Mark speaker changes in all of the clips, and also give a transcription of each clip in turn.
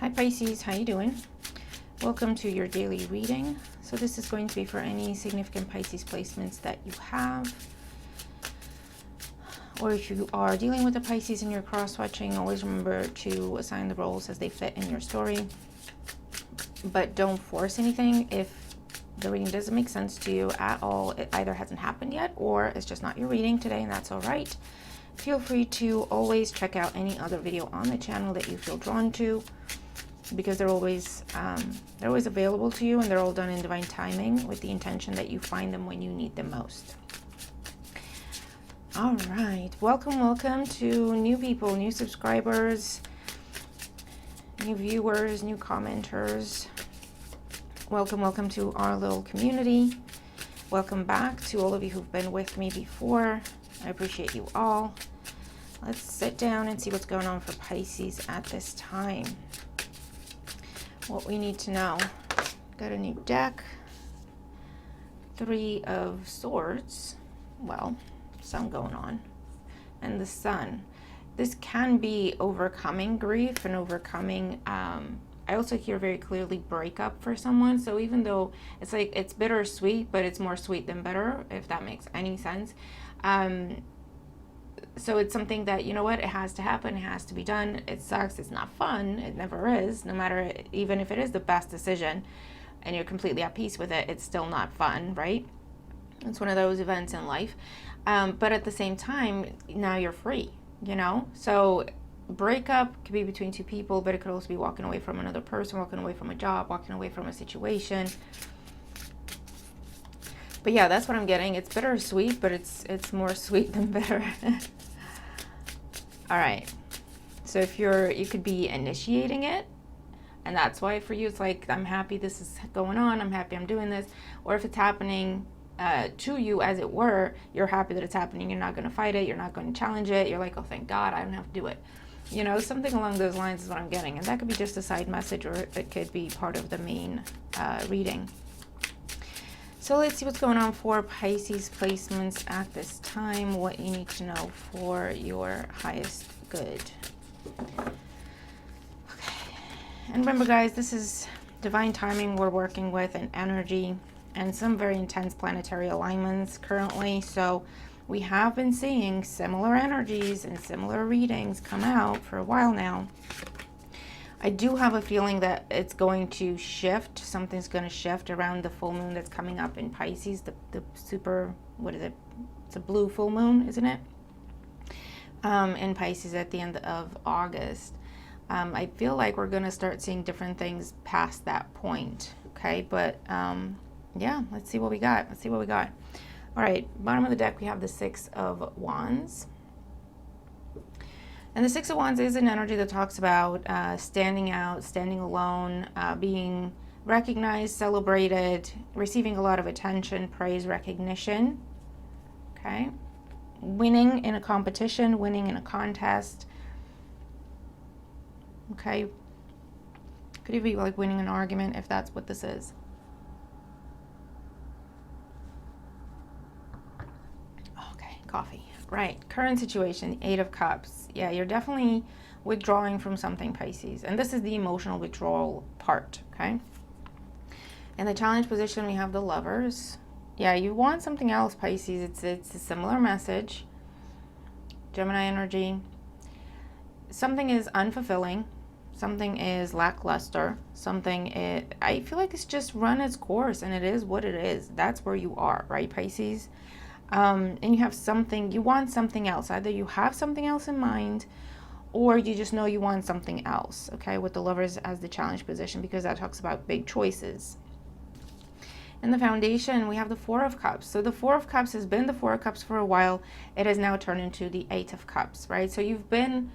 Speaker 1: Hi Pisces, how you doing? Welcome to your daily reading. So this is going to be for any significant Pisces placements that you have. Or if you are dealing with a Pisces and you're cross-watching, always remember to assign the roles as they fit in your story. But don't force anything. If the reading doesn't make sense to you at all, it either hasn't happened yet or it's just not your reading today, and that's all right. Feel free to always check out any other video on the channel that you feel drawn to, because they're always available to you, and they're all done in divine timing with the intention that you find them when you need them most. All right, welcome to new people, new subscribers, new viewers, new commenters. Welcome to our little community. Welcome back to all of you who've been with me before. I appreciate you all. Let's sit down and see what's going on for Pisces at this time. What we need to know. Got a new deck. 3 of Swords. Well, some going on. And the Sun. This can be overcoming grief and overcoming, I also hear very clearly breakup for someone. So even though it's like it's bittersweet, but it's more sweet than bitter, if that makes any sense. So it's something that, you know what, it has to happen, it has to be done. It sucks, it's not fun, it never is, no matter, even if it is the best decision and you're completely at peace with it, it's still not fun, right? It's one of those events in life. But at the same time, now you're free, you know? So breakup could be between two people, but it could also be walking away from another person, walking away from a job, walking away from a situation. But yeah, that's what I'm getting. It's bittersweet, but it's more sweet than bitter. All right. So if you could be initiating it, and that's why for you it's like, I'm happy this is going on, I'm happy I'm doing this. Or if it's happening to you, as it were, you're happy that it's happening. You're not going to fight it. You're not going to challenge it. You're like, oh, thank God, I don't have to do it. You know, something along those lines is what I'm getting. And that could be just a side message, or it could be part of the main reading. So let's see what's going on for Pisces placements at this time, what you need to know for your highest good. Okay. And remember, guys, this is divine timing we're working with, and energy, and some very intense planetary alignments currently. So we have been seeing similar energies and similar readings come out for a while now. I do have a feeling that it's going to shift. Something's going to shift around the full moon that's coming up in Pisces. The super, what is it? It's a blue full moon, isn't it? In Pisces at the end of August. I feel like we're going to start seeing different things past that point. Okay, but yeah, let's see what we got. All right, bottom of the deck, we have the 6 of Wands. And the 6 of Wands is an energy that talks about standing out, standing alone, being recognized, celebrated, receiving a lot of attention, praise, recognition. Okay. Winning in a competition, winning in a contest. Okay. Could even be like winning an argument, if that's what this is. Okay, coffee. Right, current situation, 8 of Cups. Yeah, you're definitely withdrawing from something, Pisces. And this is the emotional withdrawal part, okay? In the challenge position, we have the Lovers. Yeah, you want something else, Pisces. It's a similar message. Gemini energy. Something is unfulfilling. Something is lackluster. I feel like it's just run its course, and it is what it is. That's where you are, right, Pisces? And you have something, you want something else. Either you have something else in mind, or you just know you want something else, okay, with the Lovers as the challenge position, because that talks about big choices. In the foundation, we have the 4 of Cups. So the 4 of Cups has been the 4 of Cups for a while. It has now turned into the 8 of Cups, right? So you've been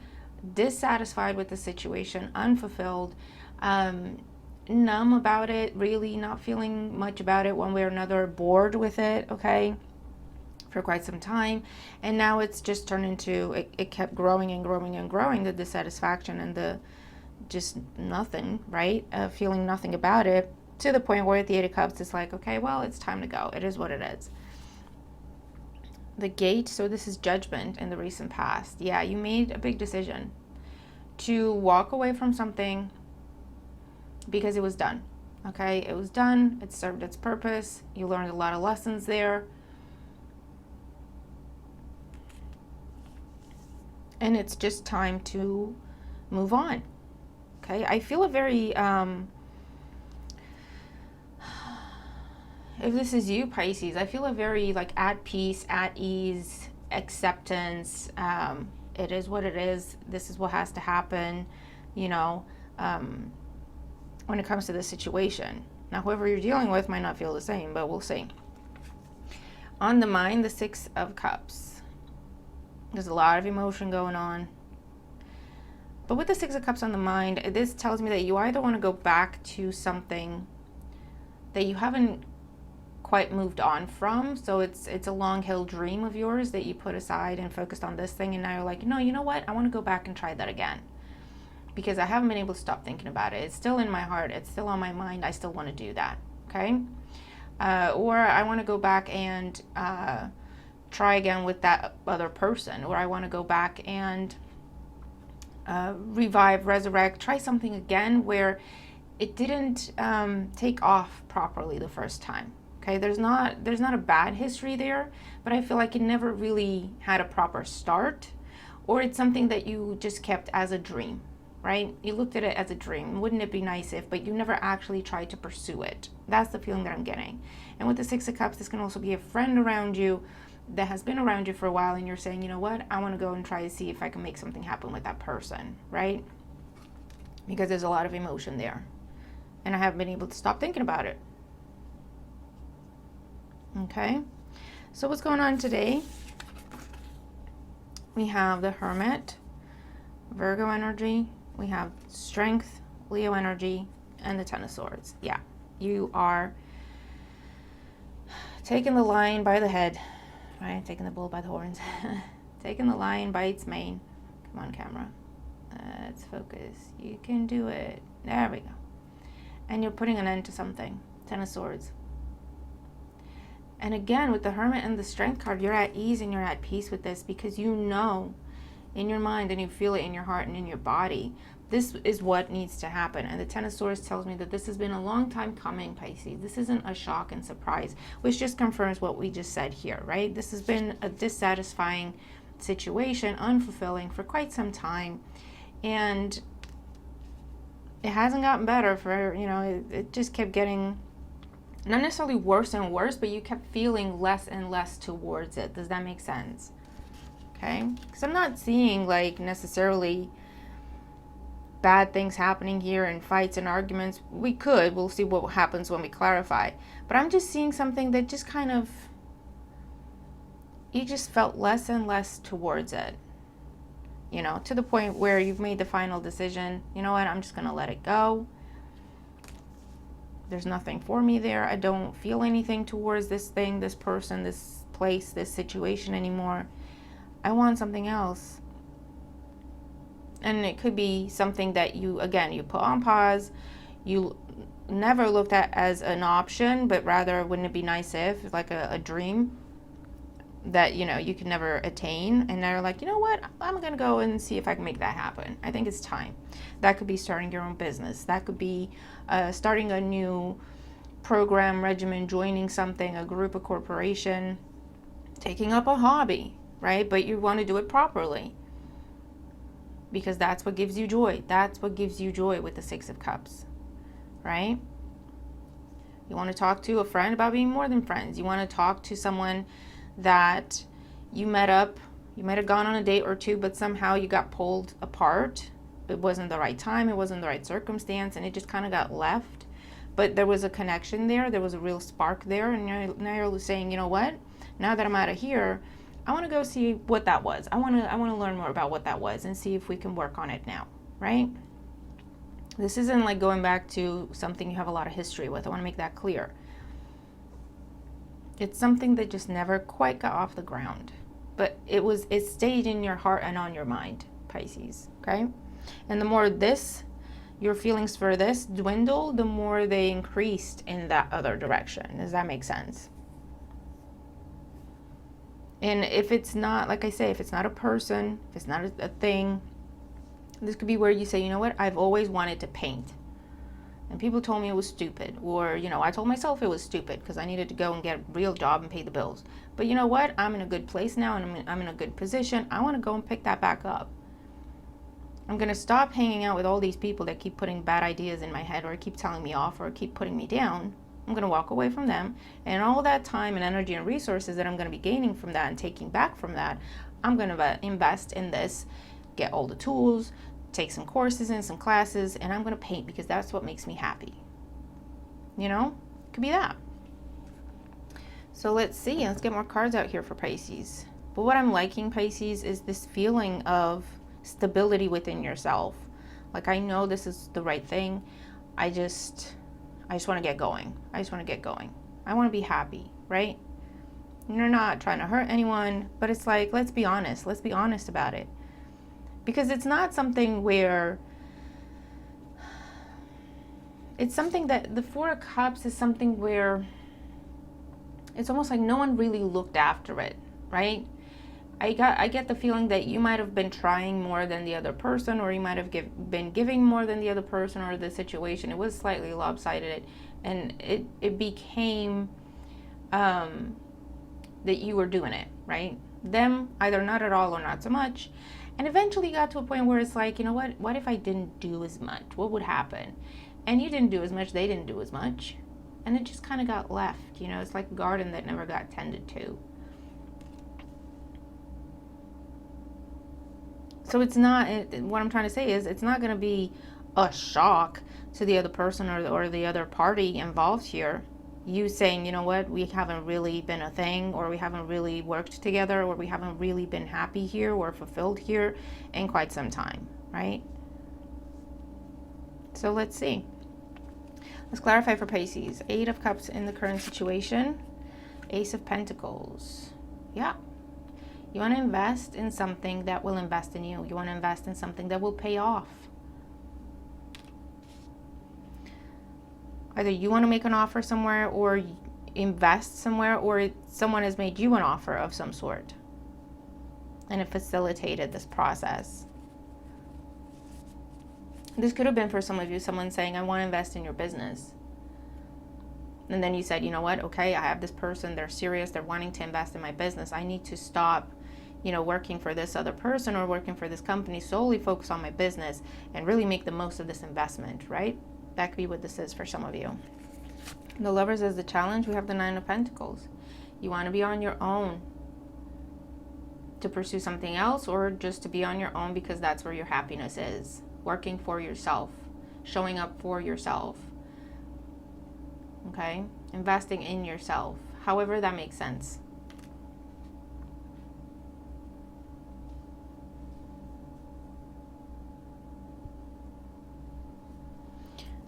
Speaker 1: dissatisfied with the situation, unfulfilled, numb about it, really not feeling much about it one way or another, bored with it, okay, for quite some time. And now it's just turned into, it kept growing and growing and growing, the dissatisfaction and the just nothing, right? Feeling nothing about it, to the point where at the 8 of Cups, it's like, okay, well, it's time to go. It is what it is. The Gate, so this is judgment in the recent past. Yeah, you made a big decision to walk away from something because it was done. Okay, it was done. It served its purpose. You learned a lot of lessons there. And it's just time to move on. Okay, I feel a very, if this is you, Pisces, I feel a very like at peace, at ease, acceptance. It is what it is. This is what has to happen, you know, when it comes to this situation. Now, whoever you're dealing with might not feel the same, but we'll see. On the mind, the Six of Cups. There's a lot of emotion going on. But with the Six of Cups on the mind, this tells me that you either want to go back to something that you haven't quite moved on from. So it's a long-held dream of yours that you put aside and focused on this thing, and now you're like, no, you know what? I want to go back and try that again. Because I haven't been able to stop thinking about it. It's still in my heart. It's still on my mind. I still want to do that. Okay? Or I want to go back and try again with that other person. Or I want to go back and revive, resurrect, try something again where it didn't take off properly the first time. Okay? There's not a bad history there, but I feel like it never really had a proper start. Or it's something that you just kept as a dream. Right? You looked at it as a dream. Wouldn't it be nice if, but you never actually tried to pursue it. That's the feeling that I'm getting. And with the Six of Cups, this can also be a friend around you that has been around you for a while, and you're saying, you know what, I want to go and try to see if I can make something happen with that person, right? Because there's a lot of emotion there. And I haven't been able to stop thinking about it. Okay? So what's going on today? We have the Hermit, Virgo energy. We have Strength, Leo energy, and the Ten of Swords. Yeah, you are taking the lion by the head, right? Taking the bull by the horns. Taking the lion by its mane. Come on, camera. Let's focus. You can do it. There we go. And you're putting an end to something. Ten of Swords. And again, with the Hermit and the Strength card, you're at ease and you're at peace with this because you know in your mind and you feel it in your heart and in your body. This is what needs to happen. And the Ten of Swords tells me that this has been a long time coming, Pisces. This isn't a shock and surprise, which just confirms what we just said here, right? This has been a dissatisfying situation, unfulfilling for quite some time. And it hasn't gotten better for, you know, it just kept getting not necessarily worse and worse, but you kept feeling less and less towards it. Does that make sense? Okay, because I'm not seeing like necessarily bad things happening here and fights and arguments. We'll see what happens when we clarify. But I'm just seeing something that just kind of, you just felt less and less towards it. You know, to the point where you've made the final decision. You know what, I'm just going to let it go. There's nothing for me there. I don't feel anything towards this thing, this person, this place, this situation anymore. I want something else. And it could be something that you put on pause. You never looked at as an option, but rather, wouldn't it be nice if, like a dream that, you know, you could never attain. And now you're like, you know what, I'm going to go and see if I can make that happen. I think it's time. That could be starting your own business. That could be starting a new program, regimen, joining something, a group, a corporation, taking up a hobby. Right? But you want to do it properly because that's what gives you joy. That's what gives you joy with the Six of Cups, right? You want to talk to a friend about being more than friends. You want to talk to someone that you met up, you might have gone on a date or two, but somehow you got pulled apart. It wasn't the right time. It wasn't the right circumstance, and it just kind of got left. But there was a connection there. There was a real spark there, and now you're saying, you know what? Now that I'm out of here, I want to go see what that was. I want to learn more about what that was and see if we can work on it now, right? This isn't like going back to something you have a lot of history with. I want to make that clear. It's something that just never quite got off the ground, but it stayed in your heart and on your mind, Pisces, okay? And the more your feelings for this dwindle, the more they increased in that other direction. Does that make sense? And if it's not, like I say, if it's not a person, if it's not a thing, this could be where you say, you know what, I've always wanted to paint. And people told me it was stupid. Or, I told myself it was stupid because I needed to go and get a real job and pay the bills. But you know what? I'm in a good place now, and I'm in a good position. I want to go and pick that back up. I'm going to stop hanging out with all these people that keep putting bad ideas in my head or keep telling me off or keep putting me down. I'm going to walk away from them. And all that time and energy and resources that I'm going to be gaining from that and taking back from that, I'm going to invest in this, get all the tools, take some courses and some classes, and I'm going to paint because that's what makes me happy. Could be that. So let's see. Let's get more cards out here for Pisces. But what I'm liking, Pisces, is this feeling of stability within yourself. Like, I know this is the right thing. I just want to get going. I want to be happy, right? You're not trying to hurt anyone, but it's like, let's be honest. Let's be honest about it. Because it's not something where, it's something that the Four of Cups is something where it's almost like no one really looked after it, right? I get the feeling that you might have been trying more than the other person, or you might have been giving more than the other person, or the situation. It was slightly lopsided, and it became that you were doing it, right? Them, either not at all or not so much. And eventually got to a point where it's like, what if I didn't do as much? What would happen? And you didn't do as much, they didn't do as much. And it just kind of got left, it's like a garden that never got tended to. So it's not, what I'm trying to say is, it's not going to be a shock to the other person or the other party involved here. You saying, we haven't really been a thing, or we haven't really worked together, or we haven't really been happy here or fulfilled here in quite some time, right? So let's see. Let's clarify for Pisces. 8 of Cups in the current situation. Ace of Pentacles. Yeah. You want to invest in something that will invest in you. You want to invest in something that will pay off. Either you want to make an offer somewhere or invest somewhere, or someone has made you an offer of some sort. And it facilitated this process. This could have been for some of you, someone saying, I want to invest in your business. And then you said, you know what, okay, I have this person, they're serious, they're wanting to invest in my business. I need to stop, working for this other person or working for this company, solely focus on my business and really make the most of this investment, right? That could be what this is for some of you. The Lovers is the challenge. We have the 9 of Pentacles. You want to be on your own to pursue something else, or just to be on your own because that's where your happiness is. Working for yourself, showing up for yourself, okay? Investing in yourself, however that makes sense.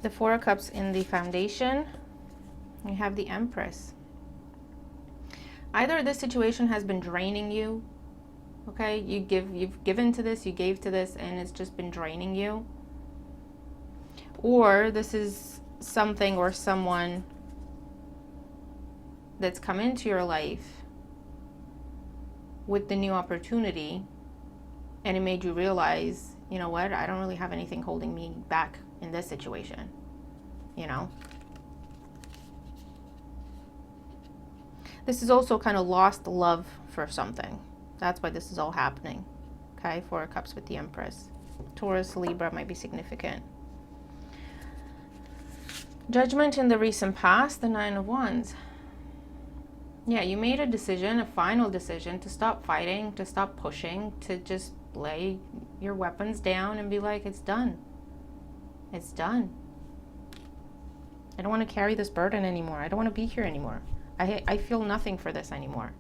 Speaker 1: The 4 of Cups in the foundation. You have the Empress. Either this situation has been draining you, okay? You've given to this, you gave to this, and it's just been draining you. Or this is something or someone that's come into your life with the new opportunity, and it made you realize, you know what, I don't really have anything holding me back in this situation, This is also kind of lost love for something. That's why this is all happening. Okay, 4 of Cups with the Empress. Taurus, Libra might be significant. Judgment in the recent past, the 9 of Wands. Yeah, you made a decision, a final decision, to stop fighting, to stop pushing, to just lay your weapons down and be like, it's done. It's done. I don't want to carry this burden anymore. I don't want to be here anymore. I feel nothing for this anymore.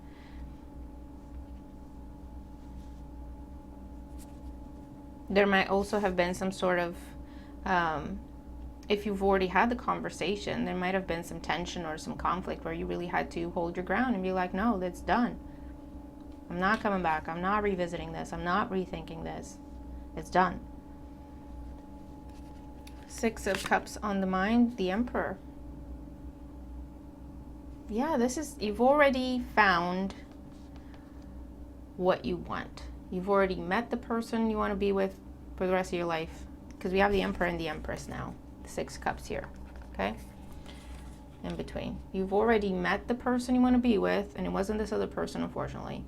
Speaker 1: There might also have been some sort of, if you've already had the conversation, there might have been some tension or some conflict where you really had to hold your ground and be like, no, that's done. I'm not coming back. I'm not revisiting this. I'm not rethinking this. It's done. 6 of Cups on the mind, the Emperor. Yeah, this is, you've already found what you want. You've already met the person you want to be with for the rest of your life. Because we have the Emperor and the Empress now. Six of Cups here, okay? In between. You've already met the person you want to be with, and it wasn't this other person, unfortunately.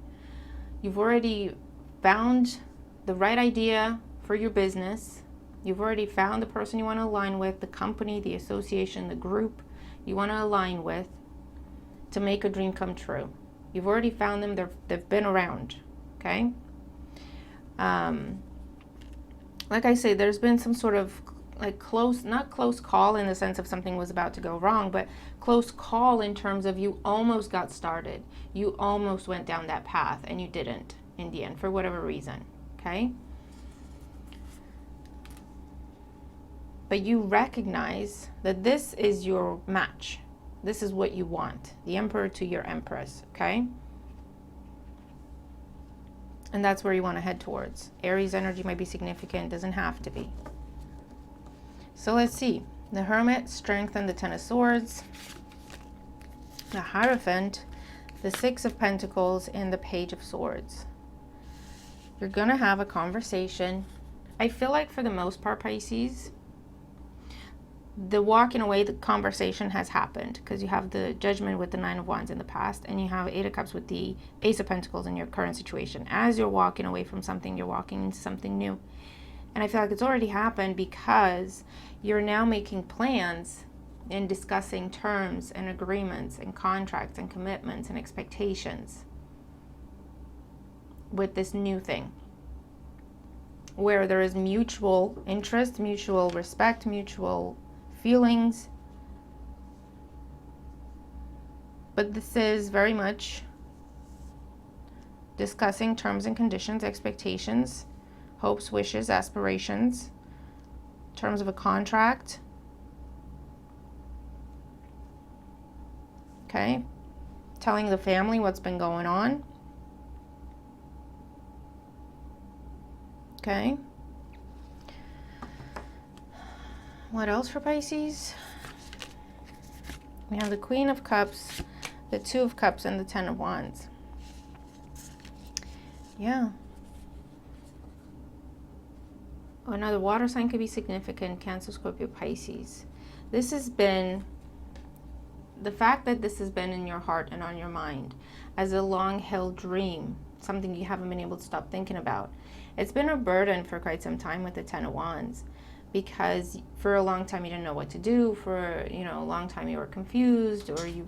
Speaker 1: You've already found the right idea for your business. You've already found the person you want to align with, the company, the association, the group you want to align with to make a dream come true. You've already found them. They've been around, okay? Like I say, there's been some sort of like not close call in the sense of something was about to go wrong, but close call in terms of you almost got started. You almost went down that path and you didn't in the end for whatever reason, okay? But you recognize that this is your match. This is what you want. The Emperor to your Empress, okay? And that's where you want to head towards. Aries energy might be significant, doesn't have to be. So let's see. The Hermit, Strength, and the Ten of Swords. The Hierophant, the Six of Pentacles, and the Page of Swords. You're going to have a conversation. I feel like for the most part, Pisces, the walking away, the conversation has happened because you have the Judgment with the Nine of Wands in the past, and you have Eight of Cups with the Ace of Pentacles in your current situation. As you're walking away from something, you're walking into something new. And I feel like it's already happened because you're now making plans and discussing terms and agreements and contracts and commitments and expectations with this new thing, where there is mutual interest, mutual respect, mutual feelings. But this is very much discussing terms and conditions, expectations, hopes, wishes, aspirations, terms of a contract. Okay? Telling the family what's been going on. Okay? What else for Pisces? We have the Queen of Cups, the Two of Cups, and the Ten of Wands. Yeah. Another water sign could be significant. Cancer, Scorpio, Pisces. This has been, the fact that this has been in your heart and on your mind as a long-held dream, something you haven't been able to stop thinking about. It's been a burden for quite some time with the Ten of Wands, because for a long time you didn't know what to do. For, you know, a long time you were confused, or you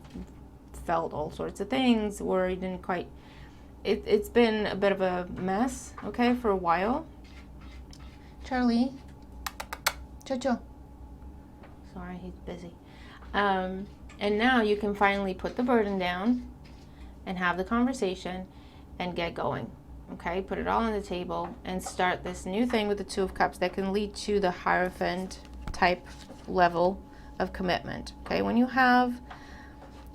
Speaker 1: felt all sorts of things, or you didn't quite, it's been a bit of a mess, okay, for a while. Charlie, Jojo. Sorry, he's busy. And now you can finally put the burden down and have the conversation and get going. Okay, put it all on the table and start this new thing with the Two of Cups that can lead to the Hierophant type level of commitment. Okay, when you have,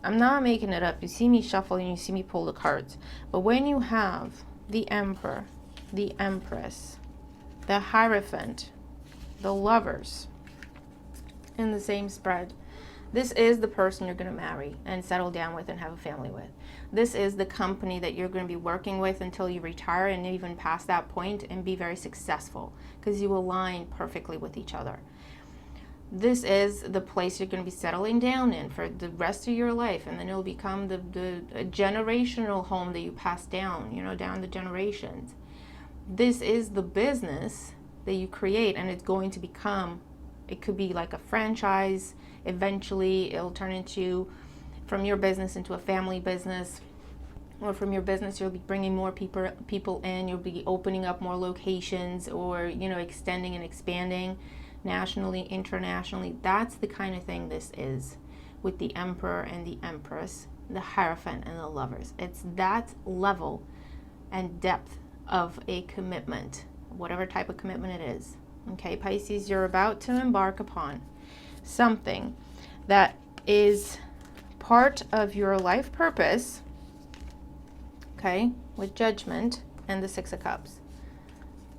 Speaker 1: I'm not making it up, you see me shuffle and you see me pull the cards, but when you have the Emperor, the Empress, the Hierophant, the Lovers in the same spread, this is the person you're going to marry and settle down with and have a family with. This is the company that you're going to be working with until you retire, and even past that point, and be very successful because you align perfectly with each other. This is the place you're going to be settling down in for the rest of your life, and then it'll become the generational home that you pass down, you know, down the generations. This is the business that you create, and it's going to become, it could be like a franchise. Eventually it'll turn into, from your business into a family business, or from your business you'll be bringing more people in, you'll be opening up more locations, or, you know, extending and expanding nationally, internationally. That's the kind of thing this is with the Emperor and the Empress, the Hierophant and the Lovers. It's that level and depth of a commitment, whatever type of commitment it is. Okay, Pisces, you're about to embark upon something that is part of your life purpose, okay, with Judgment and the Six of Cups.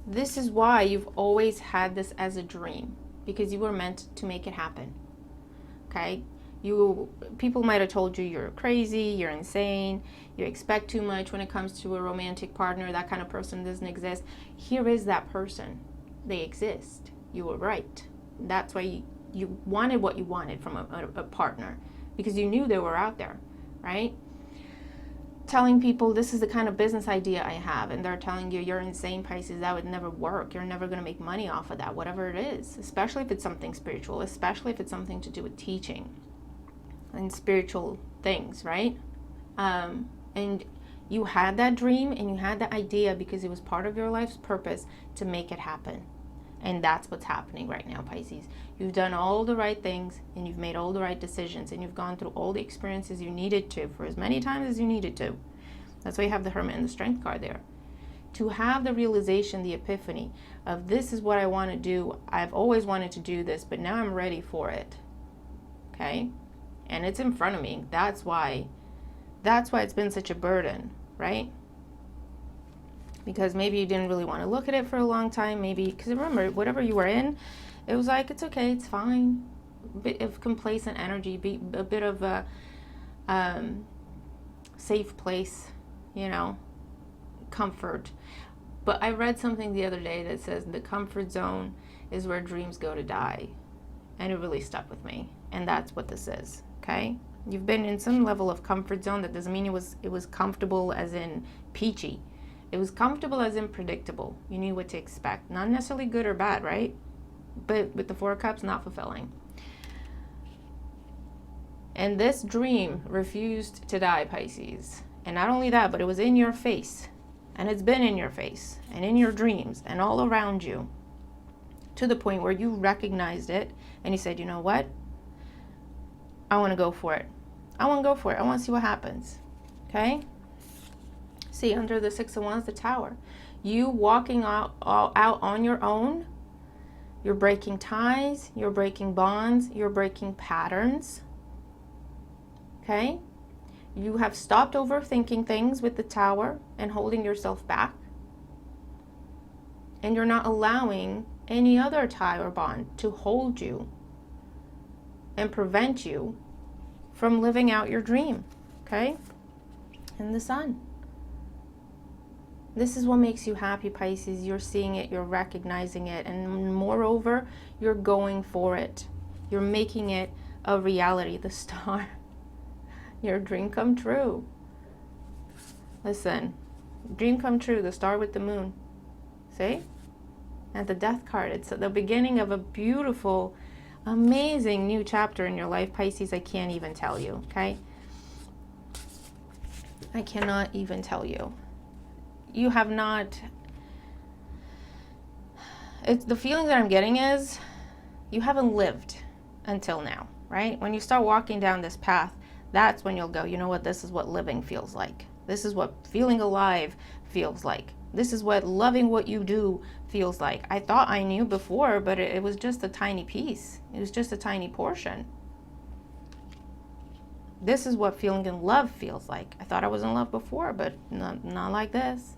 Speaker 1: This is why you've always had this as a dream, because you were meant to make it happen, okay? People might have told you you're crazy, you're insane, you expect too much when it comes to a romantic partner, that kind of person doesn't exist. Here is that person. They exist. You were right. That's why you wanted what you wanted from a partner because you knew they were out there, right? Telling people this is the kind of business idea I have, and they're telling you you're insane, Pisces, that would never work, you're never going to make money off of that, whatever it is, especially if it's something spiritual, especially if it's something to do with teaching and spiritual things, right? And you had that dream and you had that idea because it was part of your life's purpose to make it happen. And that's what's happening right now, Pisces. You've done all the right things and you've made all the right decisions and you've gone through all the experiences you needed to for as many times as you needed to. That's why you have the Hermit and the Strength card there. To have the realization, the epiphany of this is what I want to do. I've always wanted to do this, but now I'm ready for it. Okay? And it's in front of me. That's why it's been such a burden, right? Because maybe you didn't really want to look at it for a long time. Maybe, because remember, whatever you were in, it was like, it's okay, it's fine. A bit of complacent energy, a bit of a safe place, comfort. But I read something the other day that says the comfort zone is where dreams go to die. And it really stuck with me. And that's what this is, okay? You've been in some level of comfort zone. That doesn't mean it was comfortable as in peachy. It was comfortable as in predictable. You knew what to expect. Not necessarily good or bad, right? But with the Four of Cups, not fulfilling. And this dream refused to die, Pisces. And not only that, but it was in your face. And it's been in your face and in your dreams and all around you, to the point where you recognized it and you said, you know what? I want to go for it. I want to go for it. I want to see what happens. Okay? See, under the Six of Wands, the Tower. You walking out on your own. You're breaking ties. You're breaking bonds. You're breaking patterns. Okay? You have stopped overthinking things with the Tower and holding yourself back. And you're not allowing any other tie or bond to hold you and prevent you from living out your dream. Okay? And the Sun. This is what makes you happy, Pisces. You're seeing it, you're recognizing it, and moreover, you're going for it. You're making it a reality, the Star. Your dream come true. Listen, dream come true, the Star with the Moon. See? And the Death card. It's the beginning of a beautiful, amazing new chapter in your life, Pisces. I can't even tell you, okay? I cannot even tell you. You have not, it's the feeling that I'm getting is you haven't lived until now, right? When you start walking down this path, that's when you'll go, you know what, this is what living feels like. This is what feeling alive feels like. This is what loving what you do feels like. I thought I knew before, but it was just a tiny piece. It was just a tiny portion. This is what feeling in love feels like. I thought I was in love before, but not like this.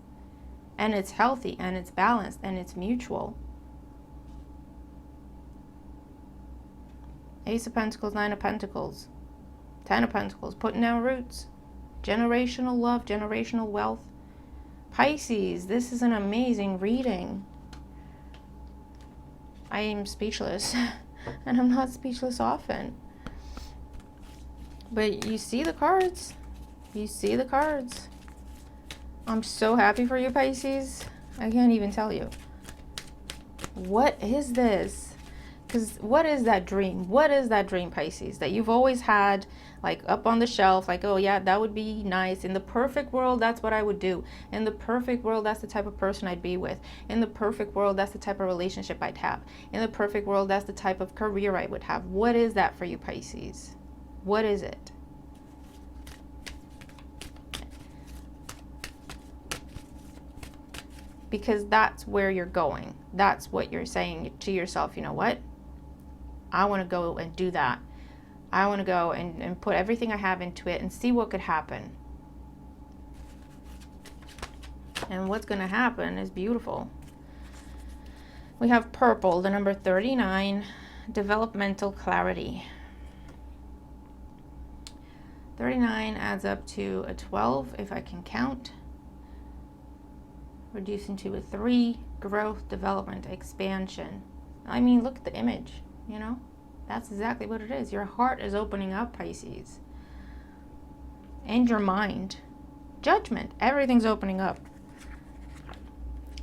Speaker 1: And it's healthy, and it's balanced, and it's mutual. Ace of Pentacles, Nine of Pentacles, Ten of Pentacles, putting down roots. Generational love, generational wealth. Pisces, this is an amazing reading. I am speechless, and I'm not speechless often. But you see the cards. You see the cards. I'm so happy for you, Pisces. I can't even tell you. What is this? Because what is that dream? What is that dream, Pisces, that you've always had, like up on the shelf, like, oh yeah, that would be nice. In the perfect world, that's what I would do. In the perfect world, that's the type of person I'd be with. In the perfect world, that's the type of relationship I'd have. In the perfect world, that's the type of career I would have. What is that for you, Pisces? What is it? Because that's where you're going. That's what you're saying to yourself. You know what? I want to go and do that. I want to go and put everything I have into it and see what could happen. And what's going to happen is beautiful. We have purple, the number 39, developmental clarity. 39 adds up to a 12, if I can count. Reducing to a 3, growth, development, expansion. I mean, look at the image, you know? That's exactly what it is. Your heart is opening up, Pisces. And your mind. Judgment. Everything's opening up.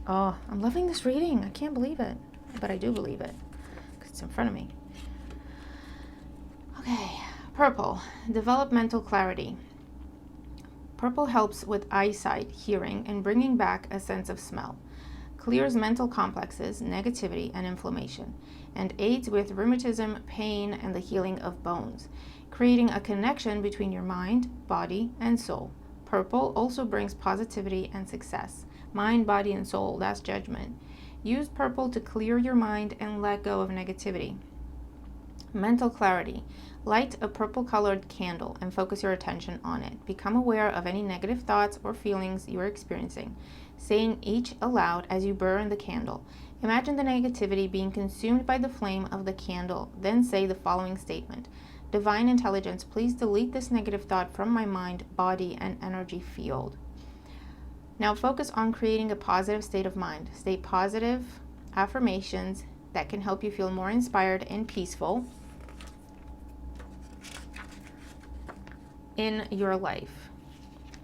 Speaker 1: Oh, I'm loving this reading. I can't believe it. But I do believe it. Because it's in front of me. Okay. Purple. Developmental clarity. Purple helps with eyesight, hearing, and bringing back a sense of smell. Clears mental complexes, negativity, and inflammation, and aids with rheumatism, pain, and the healing of bones, creating a connection between your mind, body, and soul. Purple also brings positivity and success. Mind, body, and soul, that's judgment. Use purple to clear your mind and let go of negativity. Mental clarity. Light a purple-colored candle and focus your attention on it. Become aware of any negative thoughts or feelings you are experiencing, saying each aloud as you burn the candle. Imagine the negativity being consumed by the flame of the candle. Then say the following statement. Divine intelligence, please delete this negative thought from my mind, body, and energy field. Now focus on creating a positive state of mind. State positive affirmations that can help you feel more inspired and peaceful in your life.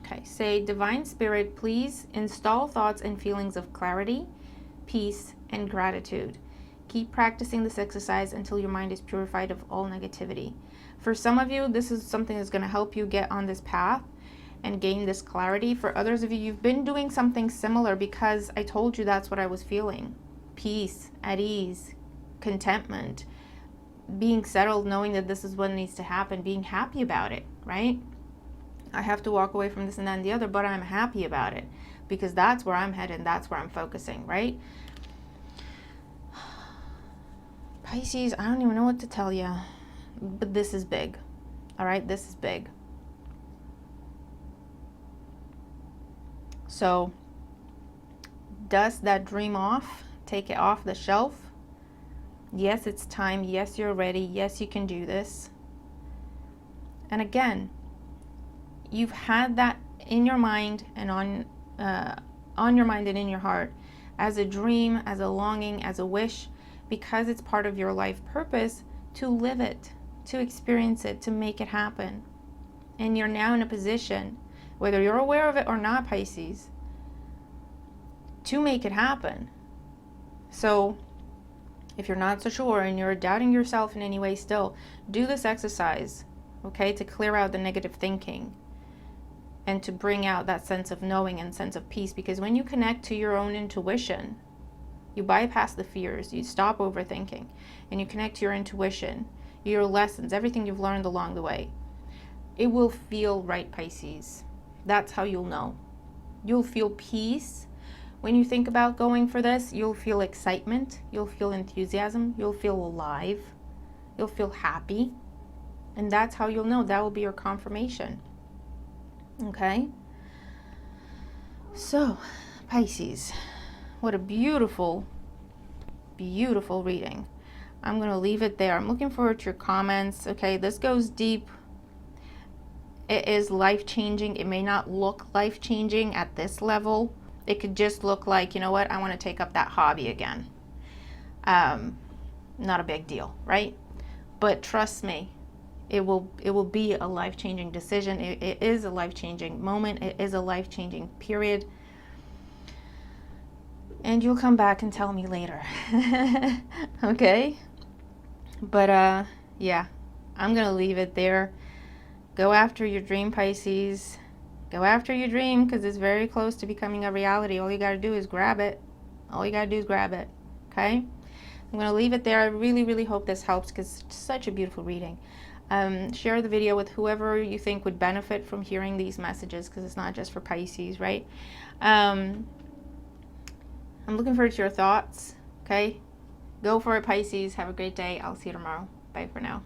Speaker 1: Okay, say, Divine Spirit, please install thoughts and feelings of clarity, peace, and gratitude. Keep practicing this exercise until your mind is purified of all negativity. For some of you, this is something that's going to help you get on this path and gain this clarity. For others of you, you've been doing something similar because I told you that's what I was feeling. Peace, at ease, contentment, being settled, knowing that this is what needs to happen, being happy about it, right? I have to walk away from this and that and the other, but I'm happy about it because that's where I'm headed and that's where I'm focusing, right? Pisces, I don't even know what to tell you, but this is big, all right? This is big. So dust that dream off, take it off the shelf. Yes, it's time. Yes, you're ready. Yes, you can do this. And again, you've had that in your mind and on your mind and in your heart as a dream, as a longing, as a wish, because it's part of your life purpose to live it, to experience it, to make it happen. And you're now in a position, whether you're aware of it or not, Pisces, to make it happen. So if you're not so sure and you're doubting yourself in any way still, do this exercise, okay, to clear out the negative thinking and to bring out that sense of knowing and sense of peace. Because when you connect to your own intuition, you bypass the fears, you stop overthinking, and you connect to your intuition, your lessons, everything you've learned along the way. It will feel right, Pisces. That's how you'll know. You'll feel peace. When you think about going for this, you'll feel excitement, you'll feel enthusiasm, you'll feel alive, you'll feel happy. And that's how you'll know. That will be your confirmation. Okay? So, Pisces, what a beautiful, beautiful reading. I'm going to leave it there. I'm looking forward to your comments. Okay, this goes deep. It is life-changing. It may not look life-changing at this level. It could just look like, you know what, I want to take up that hobby again. Not a big deal, right? But trust me, it will be a life-changing decision. It is a life-changing moment. It is a life-changing period. And you'll come back and tell me later. Okay? But yeah, I'm going to leave it there. Go after your dream, Pisces. Go after your dream because it's very close to becoming a reality. All you got to do is grab it. All you got to do is grab it. Okay? I'm going to leave it there. I really, really hope this helps because it's such a beautiful reading. Share the video with whoever you think would benefit from hearing these messages because it's not just for Pisces, right? I'm looking forward to your thoughts. Okay? Go for it, Pisces. Have a great day. I'll see you tomorrow. Bye for now.